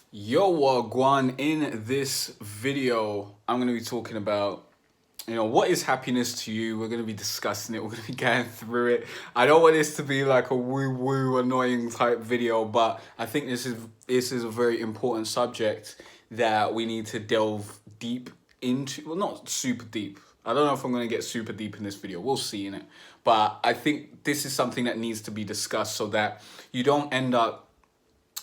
Yo, Wagwan, in this video, I'm going to be talking about, what is happiness to you? We're going to be discussing it. We're going to be going through it. I don't want this to be like a woo-woo annoying type video, but I think this is a very important subject that we need to delve deep into. Well, not super deep. I don't know if I'm going to get super deep in this video. We'll see in it. But I think this is something that needs to be discussed so that you don't end up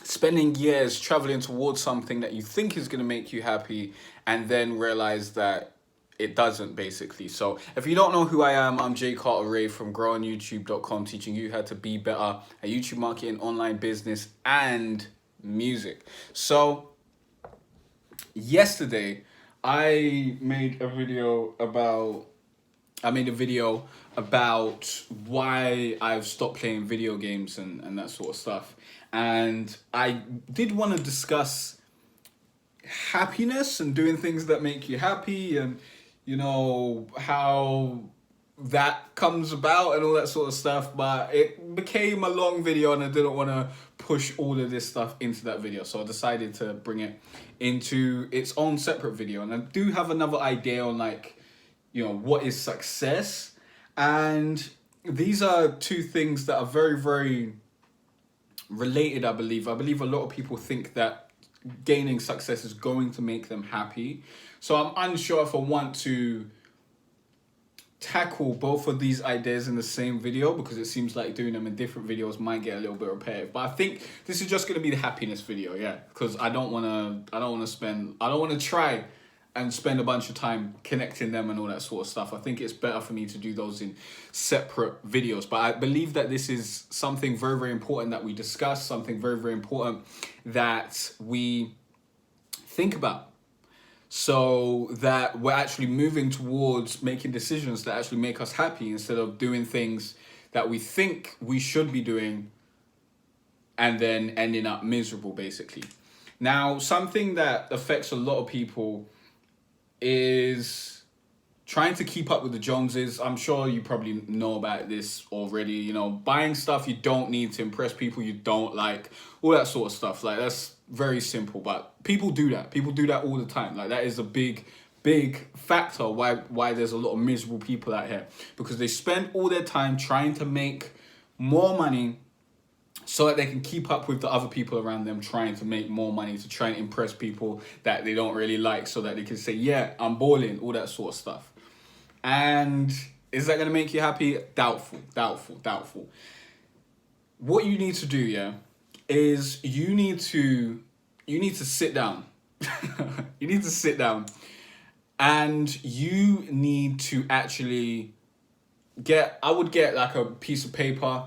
spending years traveling towards something that you think is going to make you happy and then realize that it doesn't, basically. So if you don't know who I am, I'm Jay Cartere from growingyoutube.com, teaching you how to be better at YouTube marketing, online business, and music. So yesterday I made a video about why I've stopped playing video games and that sort of stuff. And I did want to discuss happiness and doing things that make you happy and, how that comes about and all that sort of stuff. But it became a long video and I didn't want to push all of this stuff into that video. So I decided to bring it into its own separate video. And I do have another idea on what is success. And these are two things that are very, very related, I believe. I believe a lot of people think that gaining success is going to make them happy. So I'm unsure if I want to tackle both of these ideas in the same video because it seems like doing them in different videos might get a little bit repetitive. But I think this is just going to be the happiness video, because I don't want to try and spend a bunch of time connecting them and all that sort of stuff. I think it's better for me to do those in separate videos. But I believe that this is something very, very important that we discuss, something very, very important that we think about, so that we're actually moving towards making decisions that actually make us happy instead of doing things that we think we should be doing and then ending up miserable, basically. Now, something that affects a lot of people is trying to keep up with the Joneses. I'm sure you probably know about this already. Buying stuff you don't need to impress people you don't like, all that sort of stuff. Like, that's very simple, but people do that. People do that all the time. Like, that is a big factor why there's a lot of miserable people out here, because they spend all their time trying to make more money so that they can keep up with the other people around them trying to make more money, to try and impress people that they don't really like, so that they can say, yeah, I'm balling, all that sort of stuff. And is that going to make you happy? Doubtful. What you need to do, is you need to sit down. You need to sit down and you need to actually I would get like a piece of paper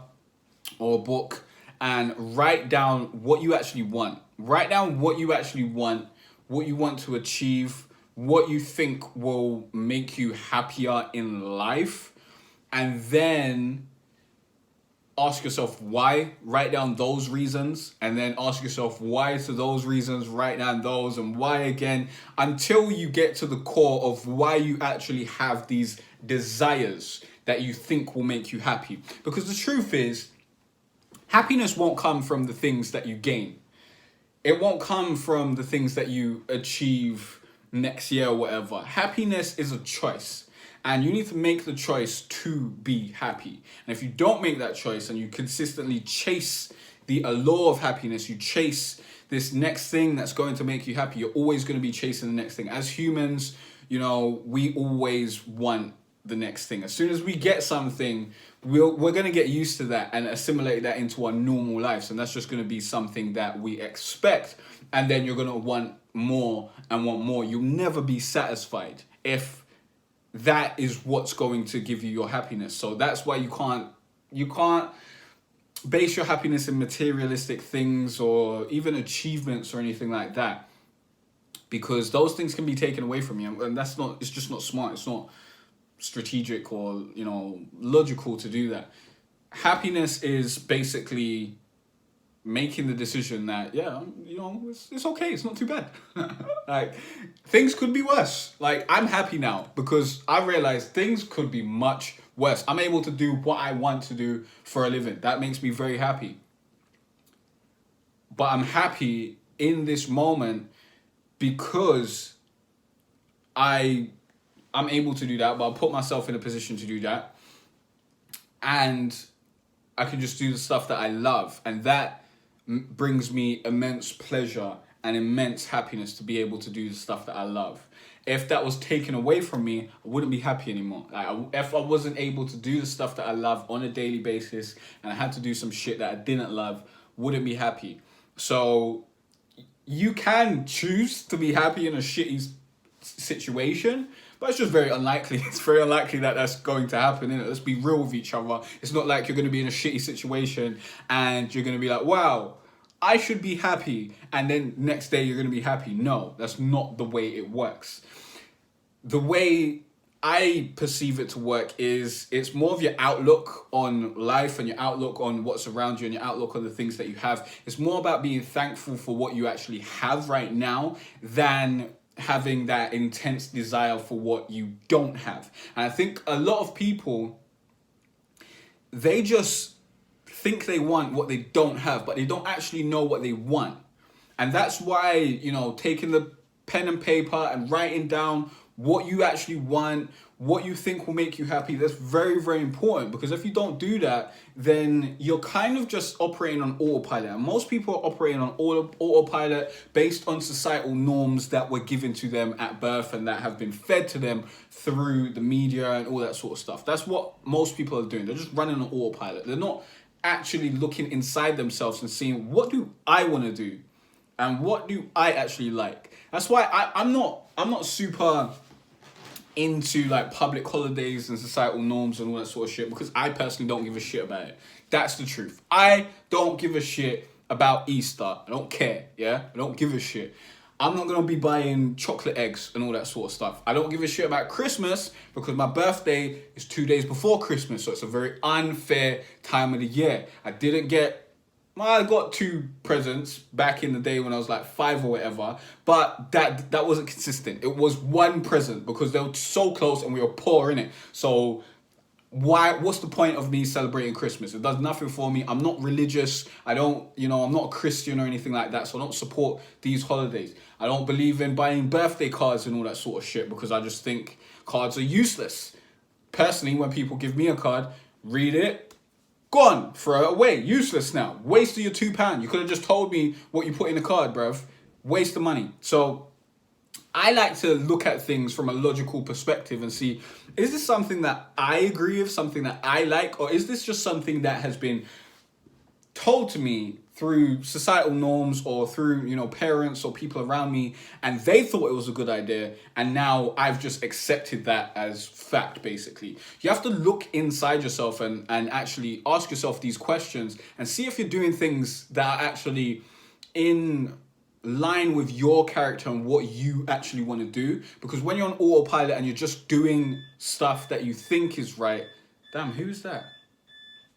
or a book and write down what you actually want. Write down what you actually want, what you want to achieve, what you think will make you happier in life, and then ask yourself why. Write down those reasons, and then ask yourself why to those reasons, write down those, and why again, until you get to the core of why you actually have these desires that you think will make you happy. Because the truth is, happiness won't come from the things that you gain. It won't come from the things that you achieve next year or whatever. Happiness is a choice, and you need to make the choice to be happy. And if you don't make that choice and you consistently chase the allure of happiness, you chase this next thing that's going to make you happy, you're always going to be chasing the next thing. As humans, we always want the next thing. As soon as we get something, we're going to get used to that and assimilate that into our normal lives, and that's just going to be something that we expect. And then you're going to want more and want more. You'll never be satisfied if that is what's going to give you your happiness. So that's why you can't base your happiness in materialistic things or even achievements or anything like that, because those things can be taken away from you, and it's just not smart. It's not strategic or logical to do that. Happiness is basically making the decision that it's okay, it's not too bad. Like, things could be worse. Like, I'm happy now because I realize things could be much worse. I'm able to do what I want to do for a living. That makes me very happy. But I'm happy in this moment because I'm able to do that, but I put myself in a position to do that. And I can just do the stuff that I love. And that brings me immense pleasure and immense happiness to be able to do the stuff that I love. If that was taken away from me, I wouldn't be happy anymore. If I wasn't able to do the stuff that I love on a daily basis and I had to do some shit that I didn't love, wouldn't be happy. So you can choose to be happy in a shitty situation, but it's just very unlikely. It's very unlikely that that's going to happen, innit? Let's be real with each other. It's not like you're going to be in a shitty situation and you're going to be like, wow, I should be happy, and then next day you're going to be happy. No, that's not the way it works. The way I perceive it to work is it's more of your outlook on life and your outlook on what's around you and your outlook on the things that you have. It's more about being thankful for what you actually have right now than having that intense desire for what you don't have. And I think a lot of people, they just think they want what they don't have, but they don't actually know what they want. And that's why, you know, taking the pen and paper and writing down what you actually want, what you think will make you happy, that's very, very important. Because if you don't do that, then you're kind of just operating on autopilot. And most people are operating on autopilot based on societal norms that were given to them at birth and that have been fed to them through the media and all that sort of stuff. That's what most people are doing. They're just running on autopilot. They're not actually looking inside themselves and seeing, what do I want to do? And what do I actually like? That's why I'm not super into like public holidays and societal norms and all that sort of shit, because I personally don't give a shit about it. That's the truth. I don't give a shit about Easter. I don't care, yeah? I don't give a shit. I'm not going to be buying chocolate eggs and all that sort of stuff. I don't give a shit about Christmas because my birthday is 2 days before Christmas, so it's a very unfair time of the year. I got 2 presents back in the day when I was like 5 or whatever, but that wasn't consistent. It was 1 present because they were so close and we were poor, innit? So what's the point of me celebrating Christmas? It does nothing for me. I'm not religious. I'm not a Christian or anything like that, so I don't support these holidays. I don't believe in buying birthday cards and all that sort of shit because I just think cards are useless. Personally, when people give me a card, read it, gone, throw it away, useless now. Waste of your £2. You could have just told me what you put in the card, bruv. Waste of money. So I like to look at things from a logical perspective and see, is this something that I agree with, something that I like, or is this just something that has been told to me through societal norms or through, parents or people around me, and they thought it was a good idea, and now I've just accepted that as fact, basically. You have to look inside yourself and actually ask yourself these questions and see if you're doing things that are actually in line with your character and what you actually want to do. Because when you're on autopilot and you're just doing stuff that you think is right... Damn, who's that?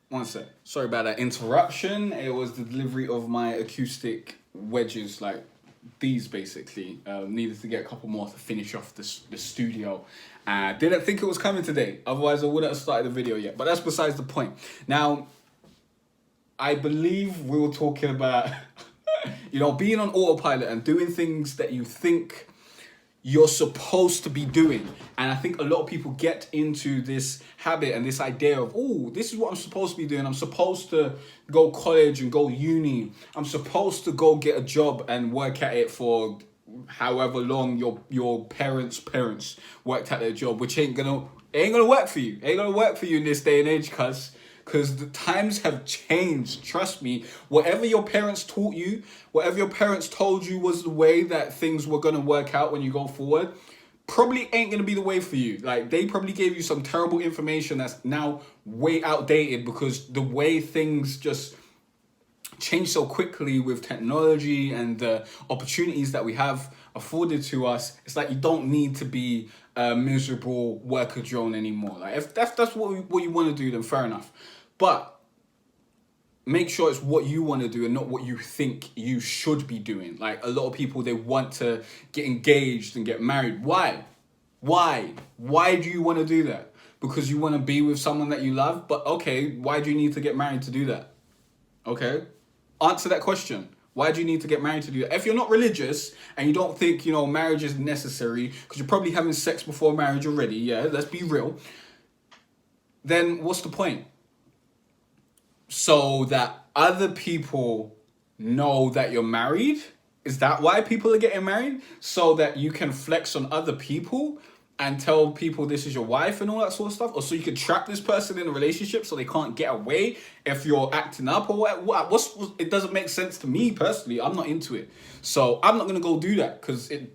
One sec. Sorry about that interruption. It was the delivery of my acoustic wedges, like these basically. Needed to get a couple more to finish off the studio. Didn't think it was coming today. Otherwise, I wouldn't have started the video yet. But that's besides the point. Now, I believe we were talking about, being on autopilot and doing things that you think you're supposed to be doing. And I think a lot of people get into this habit and this idea of, this is what I'm supposed to be doing. I'm supposed to go college and go uni. I'm supposed to go get a job and work at it for however long your parents worked at their job, which ain't gonna work for you. Ain't gonna work for you in this day and age, because the times have changed. Trust me. Whatever your parents taught you, whatever your parents told you was the way that things were going to work out when you go forward, probably ain't going to be the way for you. Like, they probably gave you some terrible information that's now way outdated because the way things just change so quickly with technology and the opportunities that we have afforded to us. It's like you don't need to be a miserable worker drone anymore. Like, if that's what you want to do, then fair enough. But make sure it's what you want to do and not what you think you should be doing. Like, a lot of people, they want to get engaged and get married. Why? Why do you want to do that? Because you want to be with someone that you love? But okay, why do you need to get married to do that? Okay? Answer that question. Why do you need to get married to do that? If you're not religious and you don't think, marriage is necessary because you're probably having sex before marriage already, yeah, let's be real, then what's the point? So that other people know that you're married? Is that why people are getting married? So that you can flex on other people and tell people this is your wife and all that sort of stuff? Or so you can trap this person in a relationship so they can't get away if you're acting up or what? It doesn't make sense to me personally. I'm not into it. So I'm not going to go do that because it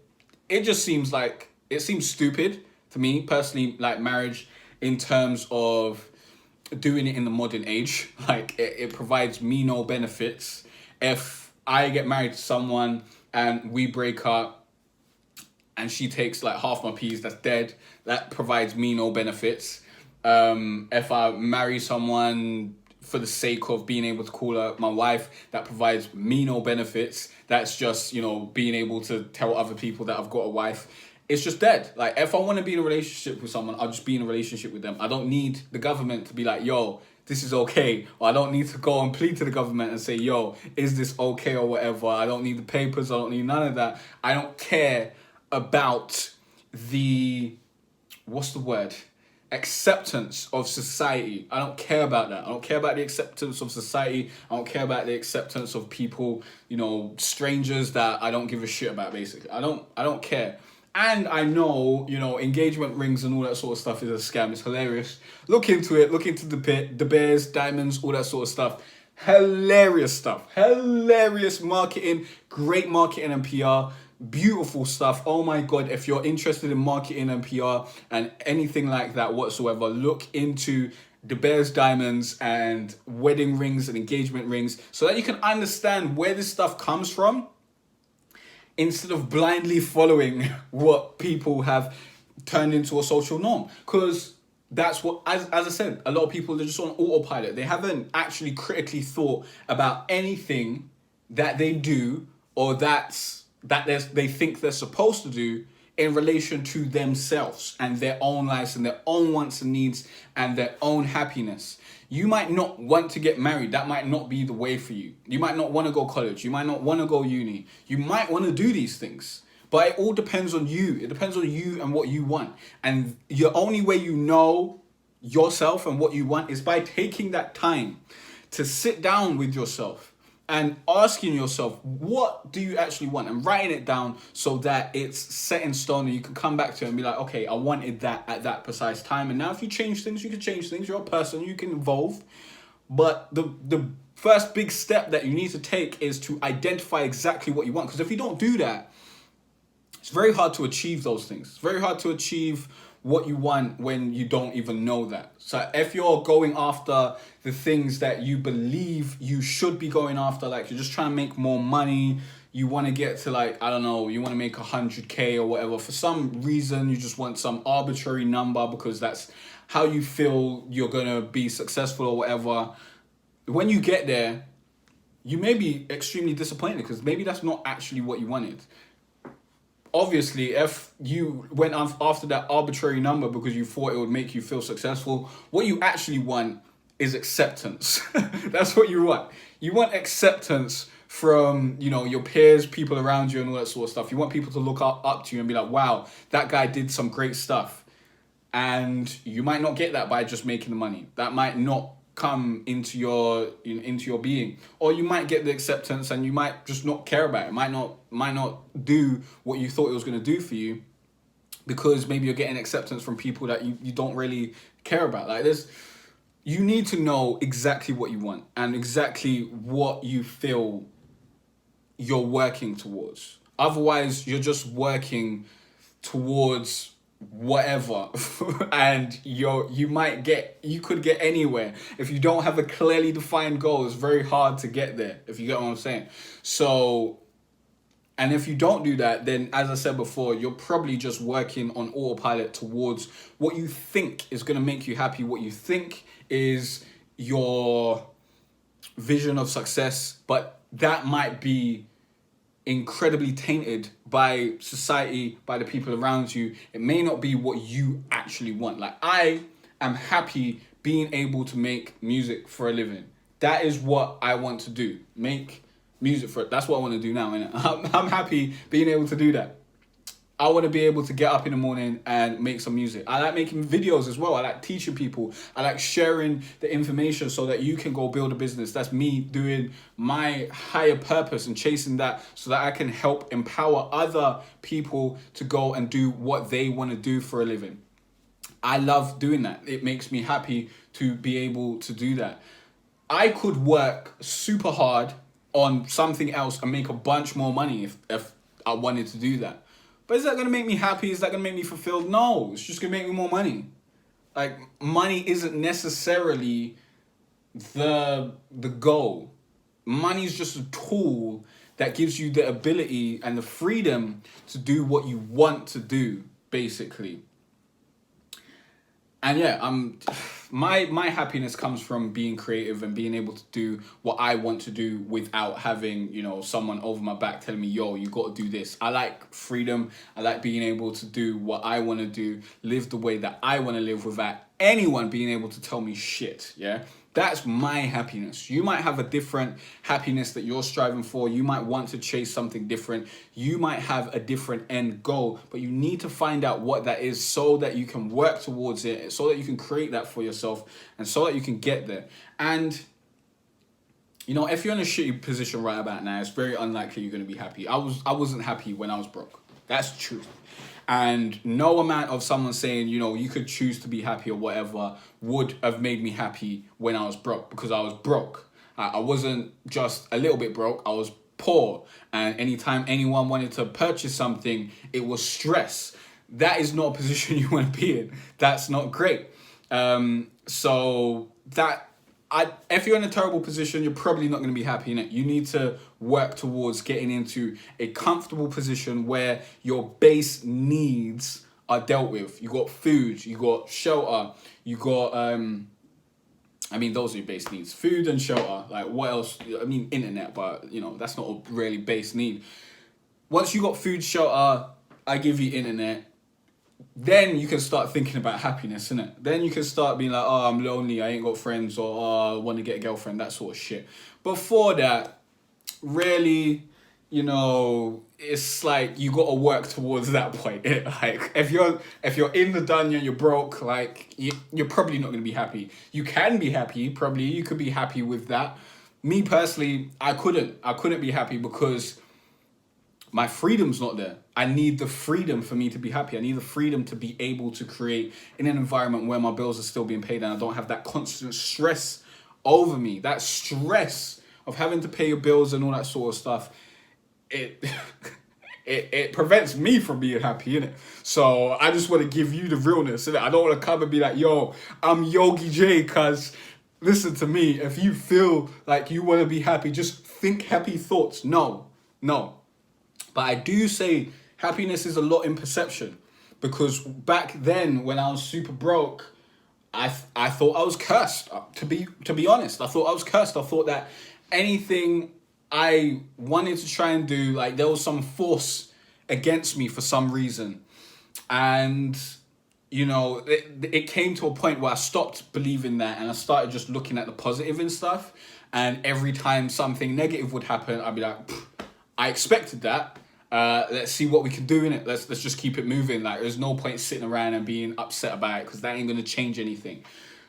just seems like, it seems stupid to me personally, like marriage in terms of doing it in the modern age. Like it provides me no benefits. If I get married to someone and we break up, and she takes like half my peas, that's dead. That provides me no benefits. If I marry someone for the sake of being able to call her my wife, that provides me no benefits. That's just, being able to tell other people that I've got a wife. It's just dead. Like, if I want to be in a relationship with someone, I'll just be in a relationship with them. I don't need the government to be like, yo, this is okay. Or I don't need to go and plead to the government and say, yo, is this okay or whatever. I don't need the papers. I don't need none of that. I don't care about the, acceptance of society. I don't care about that. I don't care about the acceptance of society. I don't care about the acceptance of people, strangers that I don't give a shit about, basically. I don't care. And I know, engagement rings and all that sort of stuff is a scam. It's hilarious. Look into it. Look into the bears, diamonds, all that sort of stuff. Hilarious stuff. Hilarious marketing. Great marketing and PR. Beautiful stuff. Oh my God, if you're interested in marketing and PR and anything like that whatsoever, look into the bears, diamonds and wedding rings and engagement rings so that you can understand where this stuff comes from instead of blindly following what people have turned into a social norm. Because that's what, as I said, a lot of people are just on autopilot. They haven't actually critically thought about anything that they do or they think they're supposed to do in relation to themselves and their own lives and their own wants and needs and their own happiness. You might not want to get married. That might not be the way for you. You might not want to go college. You might not want to go uni. You might want to do these things. But it all depends on you. It depends on you and what you want. And the only way you know yourself and what you want is by taking that time to sit down with yourself and asking yourself, what do you actually want? And writing it down so that it's set in stone and you can come back to it and be like, okay, I wanted that at that precise time. And now if you change things, you can change things. You're a person, you can evolve. But the first big step that you need to take is to identify exactly what you want. Because if you don't do that, it's very hard to achieve those things. It's very hard to achieve what you want when you don't even know that. So if you're going after the things that you believe you should be going after, like you're just trying to make more money, you want to get to like, I don't know, you want to make 100K or whatever. For some reason, you just want some arbitrary number because that's how you feel you're going to be successful or whatever. When you get there, you may be extremely disappointed because maybe that's not actually what you wanted. Obviously, if you went after that arbitrary number because you thought it would make you feel successful, what you actually want is acceptance. That's what you want. You want acceptance from, your peers, people around you and all that sort of stuff. You want people to look up to you and be like, wow, that guy did some great stuff. And you might not get that by just making the money. That might not come into your being, or you might get the acceptance and you might just not care about it. Might not do what you thought it was going to do for you because maybe you're getting acceptance from people that you don't really care about. Like this, you need to know exactly what you want and exactly what you feel you're working towards. Otherwise, you're just working towards whatever and you could get anywhere. If you don't have a clearly defined goal, it's very hard to get there, if you get what I'm saying. So, and if you don't do that, then as I said before, you're probably just working on autopilot towards what you think is going to make you happy, what you think is your vision of success, but that might be incredibly tainted by society, by the people around you. It may not be what you actually want. Like, I am happy being able to make music for a living. That is what I want to do. Make music for it. That's what I want to do now, innit? I'm happy being able to do that. I want to be able to get up in the morning and make some music. I like making videos as well. I like teaching people. I like sharing the information so that you can go build a business. That's me doing my higher purpose and chasing that so that I can help empower other people to go and do what they want to do for a living. I love doing that. It makes me happy to be able to do that. I could work super hard on something else and make a bunch more money if I wanted to do that. But is that going to make me happy? Is that going to make me fulfilled? No, it's just going to make me more money. Like, money isn't necessarily the goal. Money is just a tool that gives you the ability and the freedom to do what you want to do, basically. And yeah, my happiness comes from being creative and being able to do what I want to do without having, someone over my back telling me, yo, you got to do this. I like freedom. I like being able to do what I want to do, live the way that I want to live without anyone being able to tell me shit, yeah? That's my happiness. You might have a different happiness that you're striving for. You might want to chase something different. You might have a different end goal, but you need to find out what that is so that you can work towards it, so that you can create that for yourself, and so that you can get there. And, if you're in a shitty position right about now, it's very unlikely you're going to be happy. I wasn't happy when I was broke. That's the truth. And no amount of someone saying, you could choose to be happy or whatever would have made me happy when I was broke, because I was broke. I wasn't just a little bit broke, I was poor. And anytime anyone wanted to purchase something, it was stress. That is not a position you want to be in. That's not great. If you're in a terrible position, you're probably not going to be happy in it. You need to work towards getting into a comfortable position where your base needs are dealt with. You got food, you got shelter, you got, those are your base needs. Food and shelter. Like, what else? Internet, but, that's not a really base need. Once you got food, shelter, I give you internet, then you can start thinking about happiness, innit? Then you can start being like, oh, I'm lonely, I ain't got friends, or oh, I want to get a girlfriend, that sort of shit. Before that, really, it's like you got to work towards that point. Like, if you're in the dunya, you're broke, like, you're probably not going to be happy. You can be happy, probably. You could be happy with that. Me, personally, I couldn't be happy because my freedom's not there. I need the freedom for me to be happy. I need the freedom to be able to create in an environment where my bills are still being paid and I don't have that constant stress over me. That stress of having to pay your bills and all that sort of stuff, it prevents me from being happy, innit? So I just want to give you the realness, innit? I don't want to come and be like, yo, I'm Yogi J, cuz listen to me. If you feel like you want to be happy, just think happy thoughts. No. But I do say happiness is a lot in perception, because back then when I was super broke, I thought I was cursed. To be honest, I thought I was cursed. I thought that anything I wanted to try and do, like, there was some force against me for some reason. And, it came to a point where I stopped believing that and I started just looking at the positive and stuff. And every time something negative would happen, I'd be like, I expected that. Let's see what we can do in it. Let's just keep it moving. Like, there's no point sitting around and being upset about it, because that ain't going to change anything.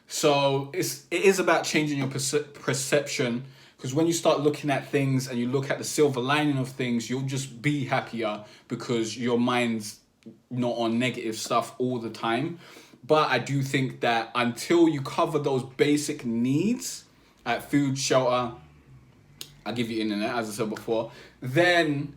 So it is about changing your perception, because when you start looking at things and you look at the silver lining of things, you'll just be happier because your mind's not on negative stuff all the time. But I do think that until you cover those basic needs, like food, shelter, I'll give you internet, as I said before, then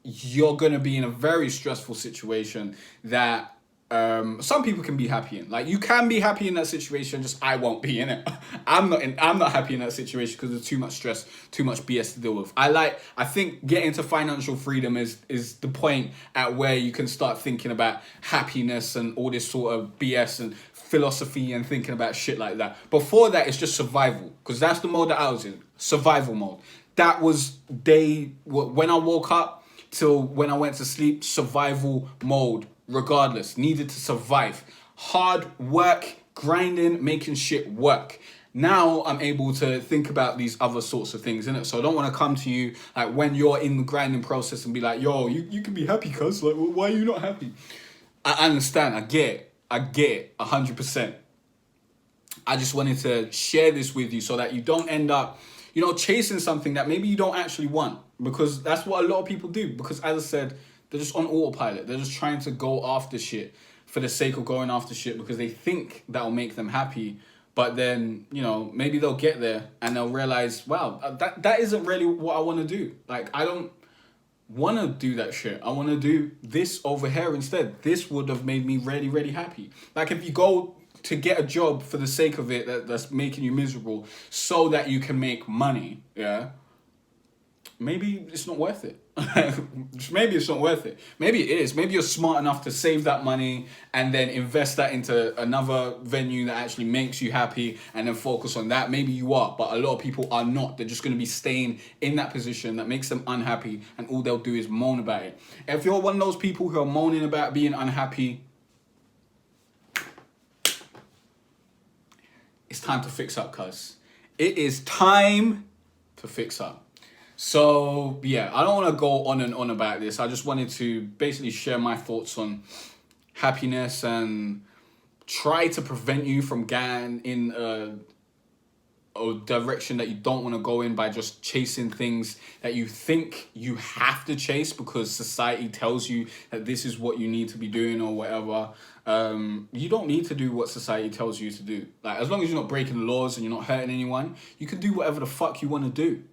you're going to be in a very stressful situation that some people can be happy in. Like, you can be happy in that situation, just I won't be in it. I'm not happy in that situation because there's too much stress, too much BS to deal with. I think getting to financial freedom is the point at where you can start thinking about happiness and all this sort of BS and philosophy and thinking about shit like that. Before that, it's just survival, because that's the mode that I was in. Survival mode. That was when I woke up till when I went to sleep, survival mode, regardless. Needed to survive. Hard work, grinding, making shit work. now I'm able to think about these other sorts of things, innit? So I don't want to come to you like when you're in the grinding process and be like, yo, you can be happy, cuz. Like, why are you not happy? I understand. I get it 100%. I just wanted to share this with you so that you don't end up, chasing something that maybe you don't actually want. Because that's what a lot of people do. Because as I said, they're just on autopilot. They're just trying to go after shit for the sake of going after shit because they think that'll make them happy. But then, maybe they'll get there and they'll realize, wow, that isn't really what I want to do. Like, I don't want to do that shit. I want to do this over here instead. This would have made me really, really happy. Like, if you go to get a job for the sake of it that's making you miserable so that you can make money, yeah, maybe it's not worth it. Maybe it's not worth it. Maybe it is. Maybe you're smart enough to save that money and then invest that into another venue that actually makes you happy and then focus on that. Maybe you are, but a lot of people are not. They're just going to be staying in that position that makes them unhappy and all they'll do is moan about it. If you're one of those people who are moaning about being unhappy, it's time to fix up, cuz. It is time to fix up. So, yeah, I don't want to go on and on about this. I just wanted to basically share my thoughts on happiness and try to prevent you from getting in a direction that you don't want to go in by just chasing things that you think you have to chase because society tells you that this is what you need to be doing or whatever. You don't need to do what society tells you to do. Like, as long as you're not breaking the laws and you're not hurting anyone, you can do whatever the fuck you want to do.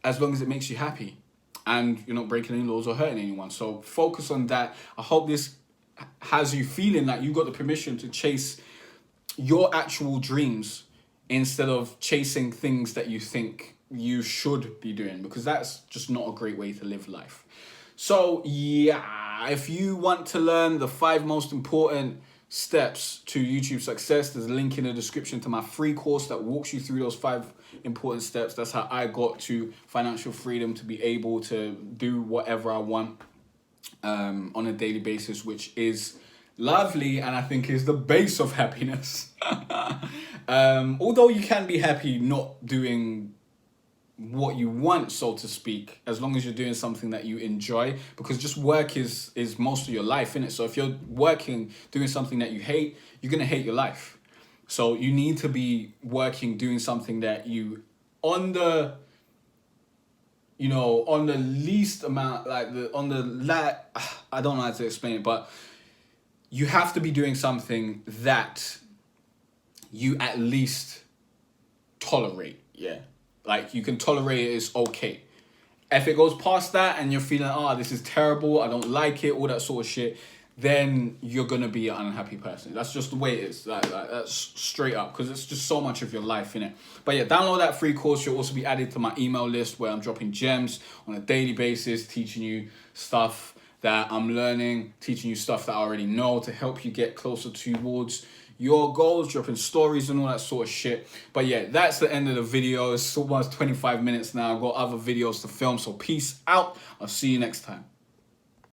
As long as it makes you happy and you're not breaking any laws or hurting anyone. So focus on that. I hope this has you feeling like you got the permission to chase your actual dreams instead of chasing things that you think you should be doing, because that's just not a great way to live life. So yeah, if you want to learn the 5 most important steps to YouTube success, there's a link in the description to my free course that walks you through those 5 important steps. That's how I got to financial freedom, to be able to do whatever I want on a daily basis, which is lovely and I think is the base of happiness. Although you can be happy not doing what you want, so to speak, as long as you're doing something that you enjoy, because just work is most of your life, innit? So if you're working doing something that you hate, you're gonna hate your life. So you need to be working doing something that you on the least amount, like I don't know how to explain it, but you have to be doing something that you at least tolerate, yeah. Like, you can tolerate it, it's okay. If it goes past that and you're feeling, this is terrible, I don't like it, all that sort of shit, then you're going to be an unhappy person. That's just the way it is. That's straight up, because it's just so much of your life, innit? But yeah, download that free course. You'll also be added to my email list where I'm dropping gems on a daily basis, teaching you stuff that I'm learning, teaching you stuff that I already know to help you get closer towards your goals, dropping stories and all that sort of shit. But yeah, that's the end of the video. It's almost 25 minutes now. I've got other videos to film, so peace out. I'll see you next time.